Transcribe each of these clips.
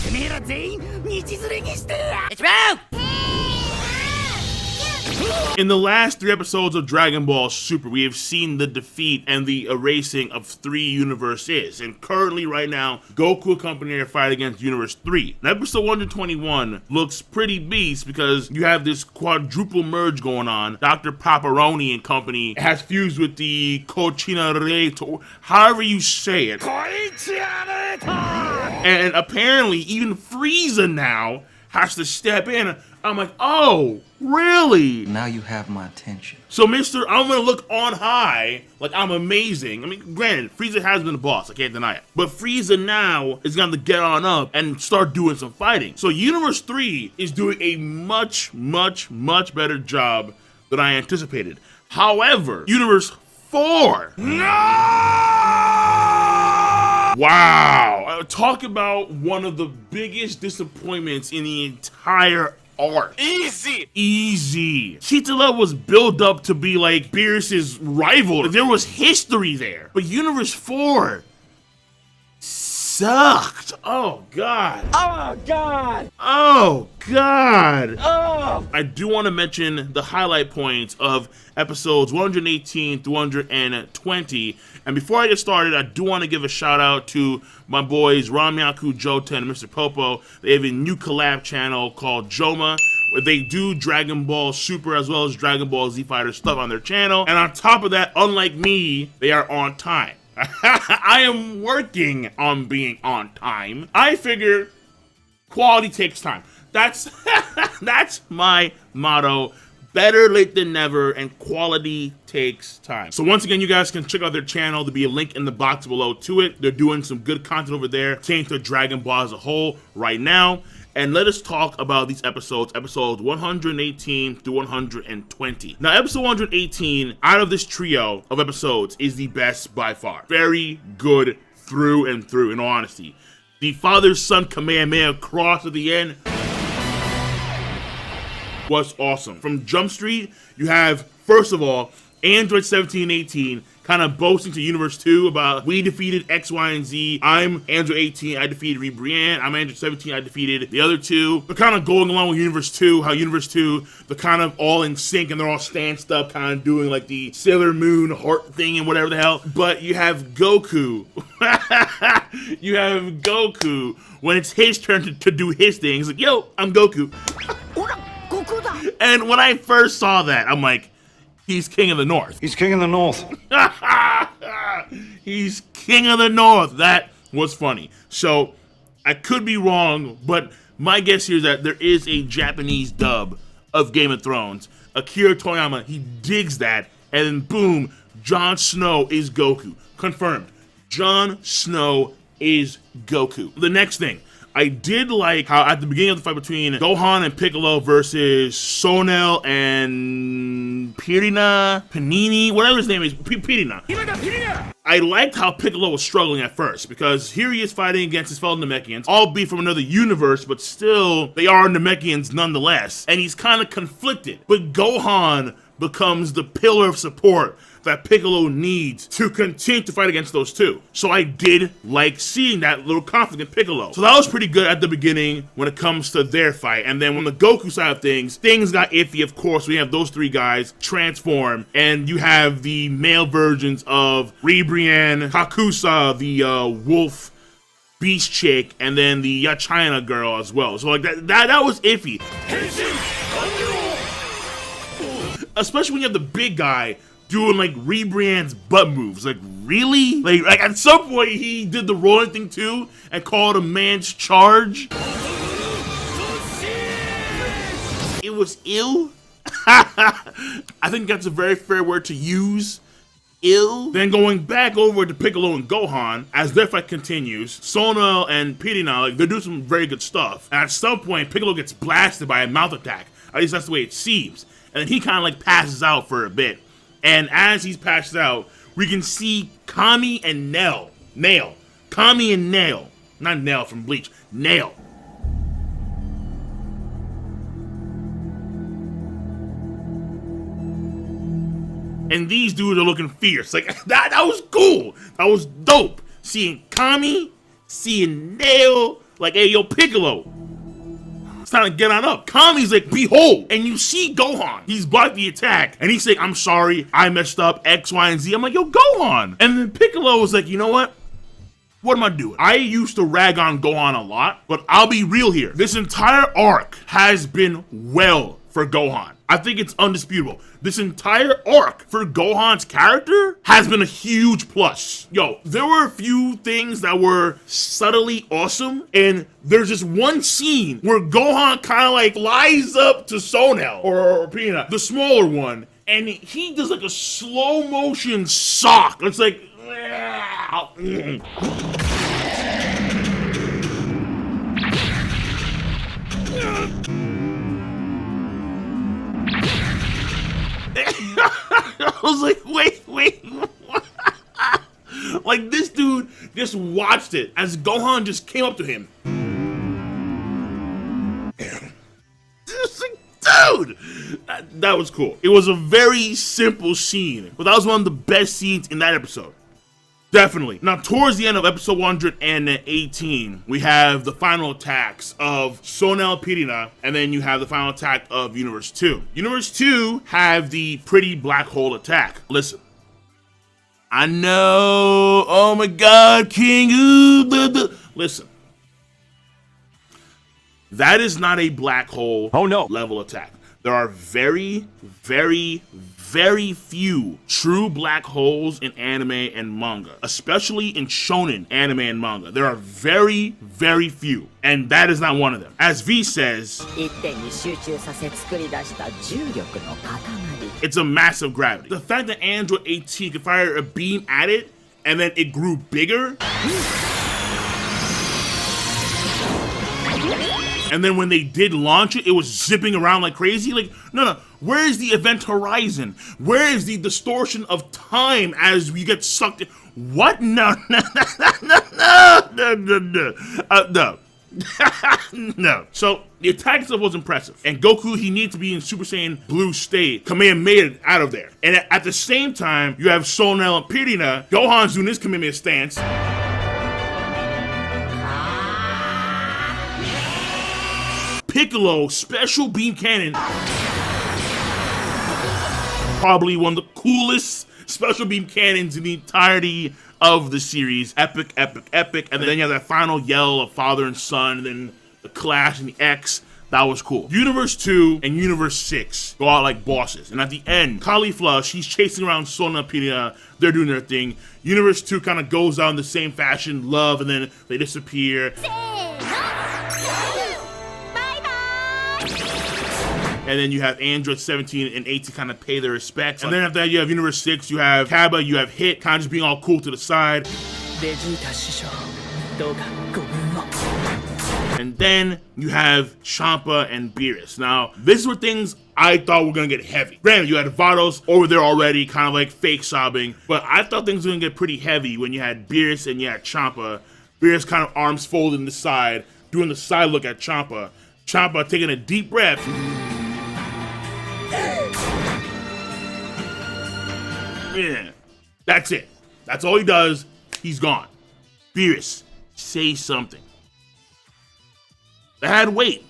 It's true! In the last 3 episodes of Dragon Ball Super, we have seen the defeat and the erasing of 3 universes. And currently, right now, Goku and company are fighting against Universe 3. Now, episode 121 looks pretty beast because you have this quadruple merge going on. Dr. Paparoni and company has fused with the Cochinareto, however you say it. And apparently, even Frieza now has to step in. I'm like, oh, really? Now you have my attention. So, Mr. I'm gonna look on high like I'm amazing. I mean, granted, Frieza has been a boss, I can't deny it. But Frieza now is gonna get on up and start doing some fighting. So, Universe 3 is doing a much, much, much better job than I anticipated. However, Universe 4. Wow. Talk about one of the biggest disappointments in the entire arc. Easy. Chitala was built up to be like Beerus' rival. There was history there. But Universe 4 sucked. Oh, God. Oh, God! Oh, God. Oh! I do want to mention the highlight points of episodes 118 through 120. And before I get started, I do want to give a shout out to my boys Ramyaku, Jouten, and Mr. PoPo. They have a new collab channel called Joma, where they do Dragon Ball Super as well as Dragon Ball Z Fighter stuff on their channel. And on top of that, unlike me, they are on time. I am working on being on time. I figure quality takes time. That's that's my motto. Better late than never, and quality takes time. So once again, you guys can check out their channel. There'll be a link in the box below to it. They're doing some good content over there, pertaining to Dragon Ball as a whole right now. And let us talk about these episodes 118 through 120. Now, episode 118, out of this trio of episodes, is the best by far. Very good through and through, in all honesty. The father-son Kamehameha cross at the end was awesome. From Jump Street, you have, first of all, Android 1718 kind of boasting to Universe 2 about, we defeated X, Y, and Z. I'm Android 18, I defeated Brienne. I'm Android 17, I defeated the other 2. They're kind of going along with Universe 2, how Universe 2, they're kind of all in sync and they're all stanced up, kind of doing like the Sailor Moon heart thing and whatever the hell. But you have Goku. You have Goku when it's his turn to do his thing. He's like, yo, I'm Goku. And when I first saw that, I'm like, he's King of the North. He's king of the North. He's King of the North. That was funny. So, I could be wrong, but my guess here is that there is a Japanese dub of Game of Thrones. Akira Toriyama, he digs that, and then boom, Jon Snow is Goku. Confirmed. Jon Snow is Goku. The next thing. I did like how at the beginning of the fight between Gohan and Piccolo versus Sonel and Panini, whatever his name is, Pirina. I liked how Piccolo was struggling at first, because here he is fighting against his fellow Namekians, albeit from another universe, but still, they are Namekians nonetheless, and he's kind of conflicted. But Gohan becomes the pillar of support that Piccolo needs to continue to fight against those two. So I did like seeing that little conflict in Piccolo. So that was pretty good at the beginning when it comes to their fight. And then when the Goku side of things got iffy, of course. We have those 3 guys transform, and you have the male versions of Brienne, Hakusa, the wolf beast chick, and then the Yachina girl as well. So like that was iffy. Especially when you have the big guy doing like Brienne's butt moves. Like, really? Like at some point he did the rolling thing too and called a man's charge. It was ill. I think that's a very fair word to use. Ill. Then going back over to Piccolo and Gohan, as their fight continues, Sona and Pirina, like, they're doing some very good stuff. And at some point, Piccolo gets blasted by a mouth attack. At least that's the way it seems. And then he kind of like passes out for a bit. And as he's passed out, we can see Kami and Nail. Kami and Nail. Not Nail from Bleach. Nail. And these dudes are looking fierce. Like, that was cool. That was dope. Seeing Kami, seeing Nail, Like, hey, yo, Piccolo, it's time to get on up. Kami's like, behold. And you see Gohan. He's blocked the attack. And he's like, I'm sorry, I messed up, X, Y, and Z. I'm like, yo, Gohan. And then Piccolo was like, you know what? What am I doing? I used to rag on Gohan a lot, but I'll be real here. This entire arc has been well for Gohan. I think it's undisputable. This entire arc for Gohan's character has been a huge plus. Yo, there were a few things that were subtly awesome, and there's just one scene where Gohan kind of like flies up to Sonel or Peanut, the smaller one, and he does like a slow motion sock. It's like, I was like, wait. Like, this dude just watched it as Gohan just came up to him. Just like, dude, that was cool. It was a very simple scene, but that was one of the best scenes in that episode. Definitely. Now, towards the end of episode 118, we have the final attacks of Sonel Pirina, and then you have the final attack of Universe 2. Universe 2 have the pretty black hole attack. Listen. I know. Oh my God, King. Listen. That is not a black hole level attack. There are very, very, very few true black holes in anime and manga, especially in shonen anime and manga. There are very, very few, and that is not one of them. As V says, it's a massive gravity. The fact that Android 18 could fire a beam at it, and then it grew bigger, and then when they did launch it, it was zipping around like crazy. Like, no. Where is the event horizon? Where is the distortion of time as we get sucked in? What? No. No. So the attack stuff was impressive. And Goku, he needs to be in Super Saiyan Blue state. Kamehameha out of there. And at the same time, you have Sonel and Pirina. Gohan's doing his Kamehameha stance. Piccolo, special beam cannon. Probably one of the coolest special beam cannons in the entirety of the series. Epic. And then you have that final yell of father and son, and then the clash and the X. That was cool. Universe 2 and Universe 6 go out like bosses. And at the end, Caulifla, she's chasing around Sona Pirina. They're doing their thing. Universe 2 kind of goes out in the same fashion, love, and then they disappear. And then you have Android 17 and 18 kind of pay their respects. And then after that, you have Universe 6, you have Kaba, you have Hit, kind of just being all cool to the side. And then you have Champa and Beerus. Now, this is where things I thought were gonna get heavy. Granted, you had Vados over there already, kind of like fake sobbing, but I thought things were gonna get pretty heavy when you had Beerus and you had Champa. Beerus kind of arms folded in the side, doing the side look at Champa. Champa taking a deep breath. Yeah, that's it. That's all he does. He's gone. Beerus, say something. That had weight.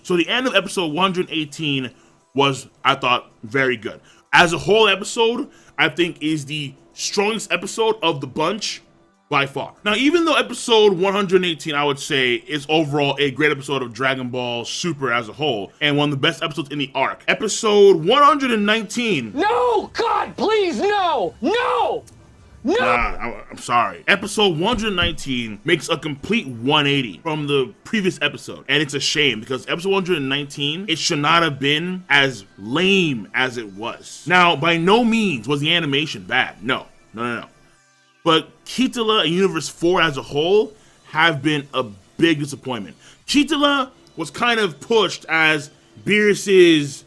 So the end of episode 118 was, I thought, very good. As a whole episode, I think is the strongest episode of the bunch by far. Now, even though episode 118, I would say, is overall a great episode of Dragon Ball Super as a whole, and one of the best episodes in the arc, episode 119... No! God, please, no! No! No! Nah, I'm sorry. Episode 119 makes a complete 180 from the previous episode, and it's a shame, because episode 119, it should not have been as lame as it was. Now, by no means was the animation bad. No. But Kitala and Universe 4 as a whole have been a big disappointment. Kitala was kind of pushed as Beerus's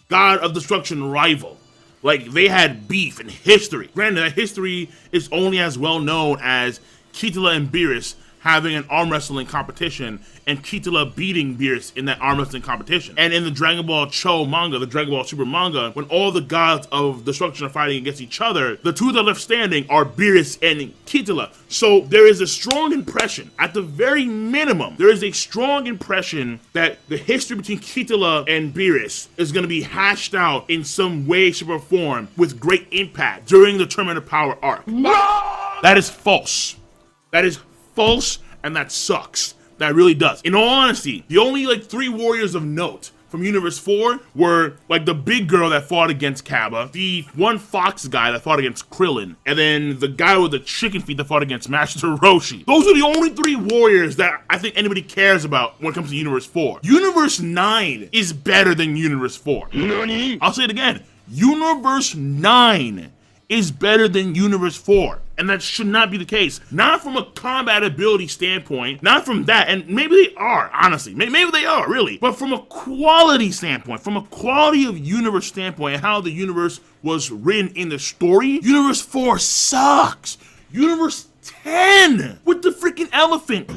God of Destruction rival. Like, they had beef and history. Granted, that history is only as well known as Kitala and Beerus having an arm wrestling competition and Kitila beating Beerus in that arm wrestling competition. And in the Dragon Ball Cho manga, the Dragon Ball Super manga, when all the gods of destruction are fighting against each other, the two that are left standing are Beerus and Kitila. So there is a strong impression, at the very minimum, there is a strong impression that the history between Kitila and Beerus is going to be hashed out in some way, shape, or form with great impact during the Tournament of Power arc. No! That is false. That is false, and that sucks. That really does. In all honesty, the only like 3 warriors of note from Universe 4 were like the big girl that fought against Kaba, the one fox guy that fought against Krillin, and then the guy with the chicken feet that fought against Master Roshi. Those are the only 3 warriors that I think anybody cares about when it comes to Universe 4. Universe 9 is better than Universe 4. Nani? I'll say it again. Universe 9 is better than Universe 4. And that should not be the case. Not from a combat ability standpoint, not from that, and maybe they are, honestly. Maybe they are, really. But from a quality standpoint, from a quality of universe standpoint, and how the universe was written in the story, Universe 4 sucks. Universe 10 with the freaking elephant.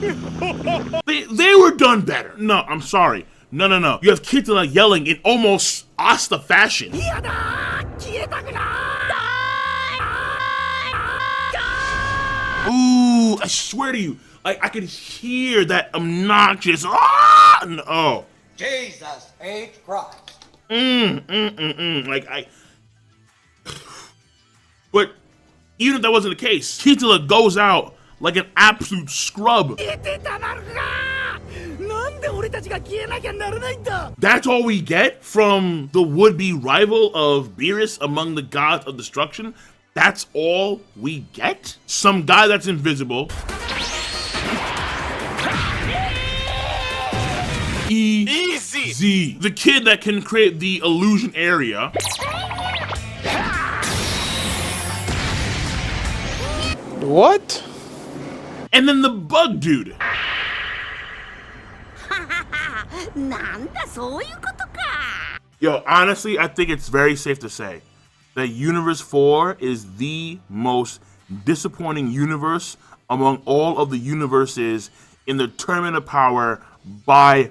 They were done better. No, I'm sorry. No. You have Kitila yelling in almost Asta fashion. Ooh, I swear to you, I could hear that obnoxious no. Jesus H. Christ. But even if that wasn't the case, Kitila goes out like an absolute scrub. That's all we get from the would-be rival of Beerus among the gods of destruction? That's all we get? Some guy that's invisible. Easy. The kid that can create the illusion area. What? And then the bug dude. Yo, honestly, I think it's very safe to say that Universe 4 is the most disappointing universe among all of the universes in the Tournament of Power by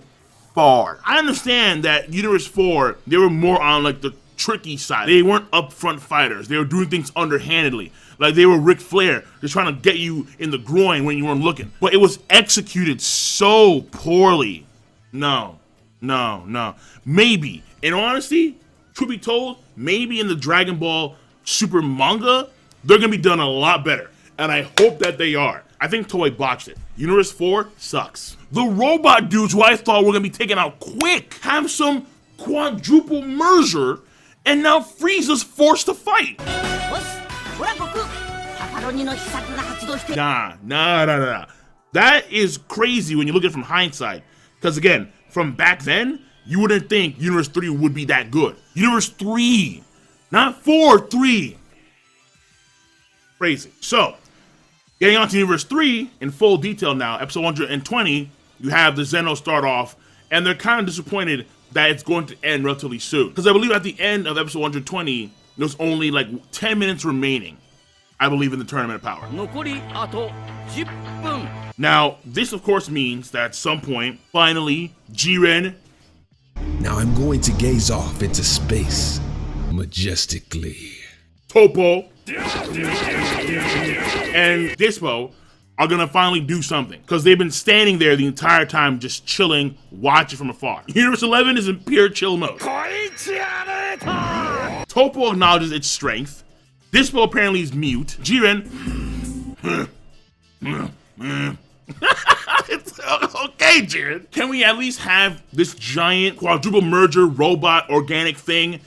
far. I understand that Universe 4, they were more on like the tricky side. They weren't upfront fighters. They were doing things underhandedly. Like they were Ric Flair, just trying to get you in the groin when you weren't looking. But it was executed so poorly. No. Maybe, in honesty, truth be told, maybe in the Dragon Ball Super manga, they're gonna be done a lot better. And I hope that they are. I think Toei botched it. Universe 4 sucks. The robot dudes who I thought were gonna be taken out quick have some quadruple merger, and now Frieza's forced to fight. Nah. That is crazy when you look at it from hindsight. Because again, from back then, you wouldn't think Universe 3 would be that good. Universe 3, not 4, 3. Crazy. So, getting on to Universe 3 in full detail now, episode 120, you have the Zenos start off, and they're kind of disappointed that it's going to end relatively soon. Because I believe at the end of episode 120, there's only like 10 minutes remaining, I believe, in the Tournament of Power. Now, this of course means that at some point, finally, Jiren. Now I'm going to gaze off into space, majestically. PoPo and Dispo are gonna finally do something, because they've been standing there the entire time just chilling, watching from afar. Universe 11 is in pure chill mode. PoPo acknowledges its strength. Dispo apparently is mute. Jiren it's okay, Jiren. Can we at least have this giant quadruple merger robot organic thing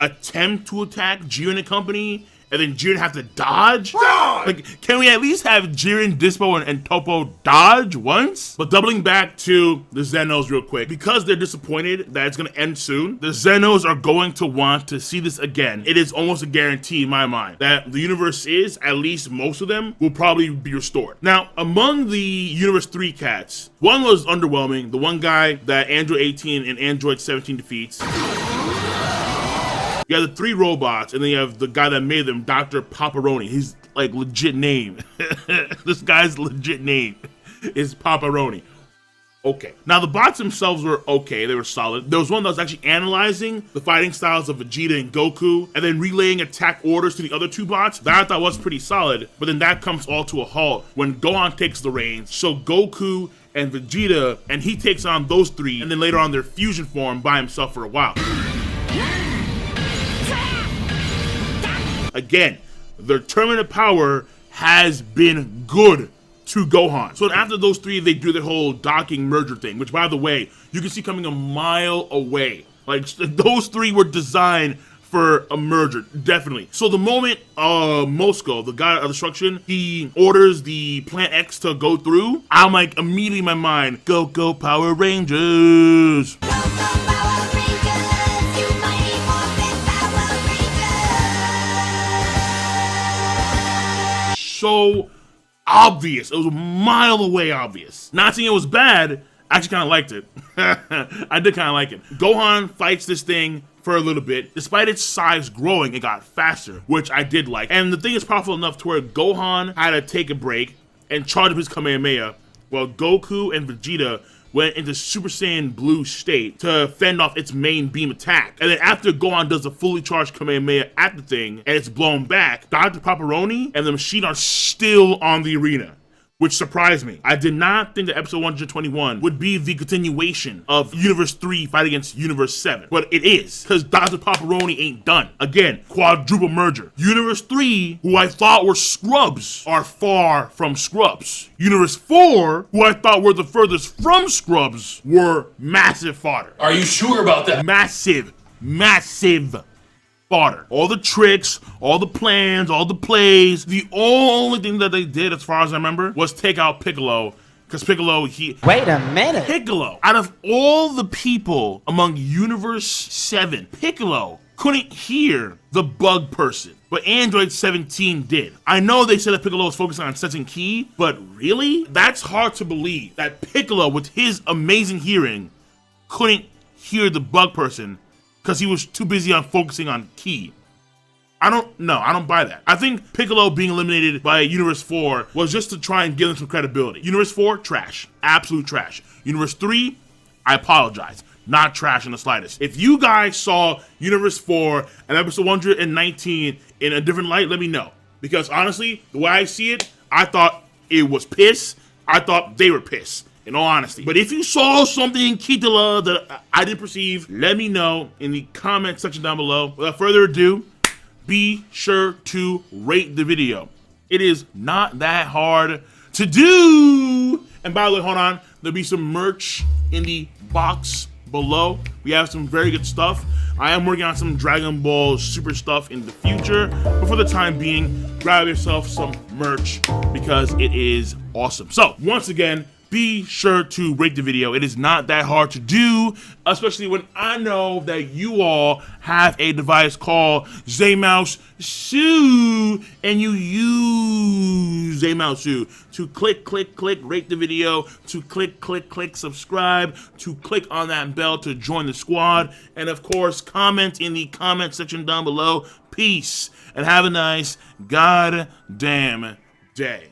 attempt to attack Jiren and company, and then Jiren have to dodge? Like, can we at least have Jiren, Dispo, and PoPo dodge once? But doubling back to the Zenos real quick, because they're disappointed that it's gonna end soon, the Zenos are going to want to see this again. It is almost a guarantee in my mind that the universe is, at least most of them, will probably be restored. Now, among the Universe 3 cats, one was underwhelming, the one guy that Android 18 and Android 17 defeats. You have the 3 robots, and then you have the guy that made them, Dr. Paparoni. He's like legit name. This guy's legit name. is pepperoni. Okay. Now, the bots themselves were okay. They were solid. There was one that was actually analyzing the fighting styles of Vegeta and Goku and then relaying attack orders to the other two bots. That I thought was pretty solid, but then that comes all to a halt when Gohan takes the reins. So Goku and Vegeta, and he takes on those three, and then later on their fusion form by himself for a while. Again, their tournament of power has been good to Gohan. So after those three, they do their whole docking merger thing, which, by the way, you can see coming a mile away. Like, those three were designed for a merger, definitely. So the moment Moscow, the god of destruction, he orders the Plant X to go through, I'm like, immediately in my mind, go Power Rangers! So obvious. It was a mile away obvious. Not saying it was bad, I actually kind of liked it. I did kind of like it. Gohan fights this thing for a little bit. Despite its size growing, it got faster, which I did like. And the thing is powerful enough to where Gohan had to take a break and charge up his Kamehameha, while Goku and Vegeta went into Super Saiyan Blue state to fend off its main beam attack. And then after Gohan does a fully charged Kamehameha at the thing and it's blown back, Dr. Pepperoni and the machine are still on the arena, which surprised me. I did not think that episode 121 would be the continuation of Universe 3 fight against Universe 7, but it is, because Dr. Pepperoni ain't done. Again, quadruple merger. Universe 3, who I thought were scrubs, are far from scrubs. Universe 4, who I thought were the furthest from scrubs, were massive fodder. Are you sure about that? Massive fodder. All the tricks, all the plans, all the plays. The only thing that they did, as far as I remember, was take out Piccolo. Because Piccolo, Wait a minute. Piccolo, out of all the people among Universe 7, Piccolo couldn't hear the bug person, but Android 17 did. I know they said that Piccolo was focusing on sensing ki, but really? That's hard to believe that Piccolo, with his amazing hearing, couldn't hear the bug person because he was too busy on focusing on ki. I don't buy that. I think Piccolo being eliminated by Universe 4 was just to try and give them some credibility. Universe 4, trash. Absolute trash. Universe 3, I apologize. Not trash in the slightest. If you guys saw Universe 4 and episode 119 in a different light, let me know. Because honestly, the way I see it, I thought it was piss. I thought they were pissed, in all honesty. But if you saw something in Kitala that I didn't perceive, let me know in the comment section down below. Without further ado, be sure to rate the video. It is not that hard to do. And by the way, hold on, there'll be some merch in the box below. We have some very good stuff. I am working on some Dragon Ball Super stuff in the future, but for the time being, grab yourself some merch because it is awesome. So once again, be sure to rate the video. It is not that hard to do, especially when I know that you all have a device called Zmouse Sue, and you use Zmouse Sue to click, rate the video, to click, subscribe, to click on that bell to join the squad, and of course, comment in the comment section down below. Peace, and have a nice goddamn day.